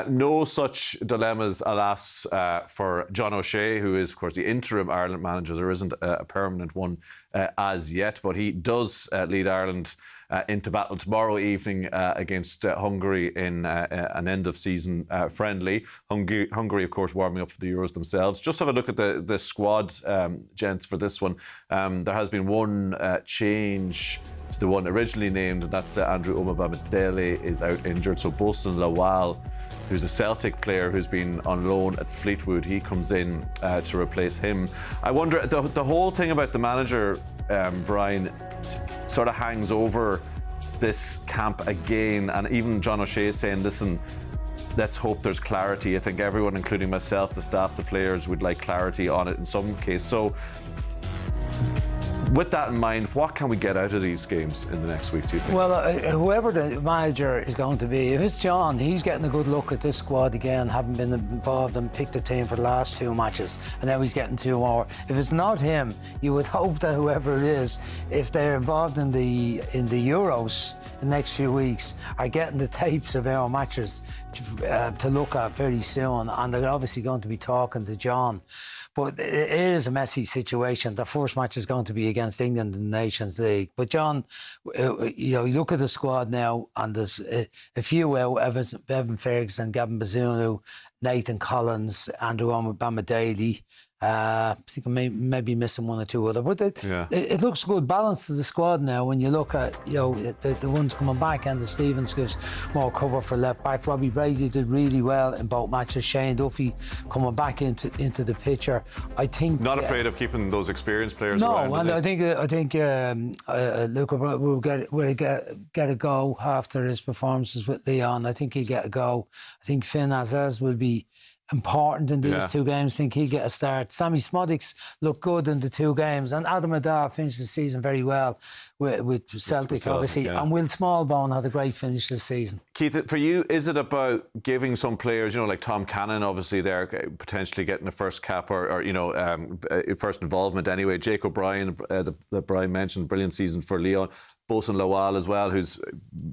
No such dilemmas, alas, for John O'Shea, who is, of course, the interim Ireland manager. There isn't a permanent one as yet, but he does lead Ireland into battle tomorrow evening against Hungary in an end-of-season friendly. Hungary, of course, warming up for the Euros themselves. Just have a look at the squad, gents, for this one. There has been one change to the one originally named, and that's Andrew Omobamidele is out injured. So Bosun Lawal, who's a Celtic player who's been on loan at Fleetwood, he comes in to replace him. I wonder, the whole thing about the manager, Brian, sort of hangs over this camp again, and even John O'Shea is saying, listen, let's hope there's clarity. I think everyone, including myself, the staff, the players, would like clarity on it in some case. So with that in mind, what can we get out of these games in the next week, do you think? Well, whoever the manager is going to be, if it's John, he's getting a good look at this squad again, having been involved and picked the team for the last 2 matches, and now he's getting 2 more. If it's not him, you would hope that whoever it is, if they're involved in the Euros the next few weeks, are getting the tapes of our matches to look at very soon, and they're obviously going to be talking to John. But it is a messy situation. The first match is going to be against England in the Nations League. But John, you look at the squad now, and there's a few out: Evan Ferguson, Gavin Bazunu, Nathan Collins, Andrew Omobamidele. I think I may be missing one or two other, but it looks good balance to the squad now. When you look at the ones coming back, and the Stevens gives more cover for left back. Robbie Brady did really well in both matches. Shane Duffy coming back into the picture. I think not afraid of keeping those experienced players no, around. No, and I think Luca will get a go after his performances with Leon. I think he'll get a go. I think Finn Azaz will be important in these 2 games. I think he'll get a start. Sammy Smodics looked good in the 2 games, and Adam Adar finished the season very well with Celtic, obviously. And Will Smallbone had a great finish this season. Keith, for you, is it about giving some players, like Tom Cannon, obviously they're potentially getting a first cap or first involvement anyway. Jake O'Brien, that Brian mentioned, brilliant season for Leon. Bosun Lawal as well, who's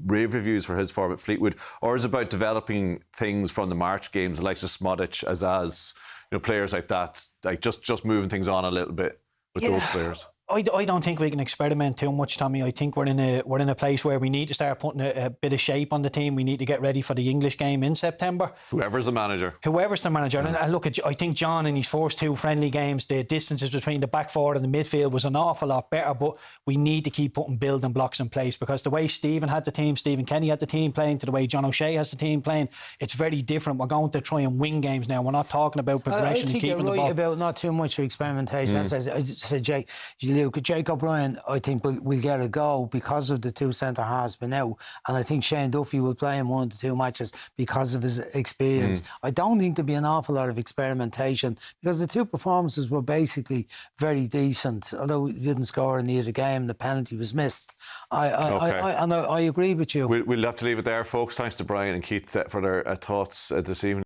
rave reviews for his form at Fleetwood, or is it about developing things from the March games, like Smodic, Azaz, players like that, like just moving things on a little bit with those players? I don't think we can experiment too much, Tommy. I think we're in a place where we need to start putting a bit of shape on the team. We need to get ready for the English game in September. Whoever's the manager. And look, I think John, in his first 2 friendly games, the distances between the back 4 and the midfield was an awful lot better, but we need to keep putting building blocks in place, because the way Stephen Kenny had the team playing to the way John O'Shea has the team playing, it's very different. We're going to try and win games now. We're not talking about progression and keeping the ball. I think you're right about not too much experimentation. As I said, Jake O'Brien, I think, will get a go because of the 2 centre-halves been out, and I think Shane Duffy will play in 1 of the 2 matches because of his experience. I don't think there'll be an awful lot of experimentation, because the 2 performances were basically very decent, although he didn't score in either game. The penalty was missed. I agree with you. We'll have to leave it there, folks. Thanks to Brian and Keith for their thoughts this evening.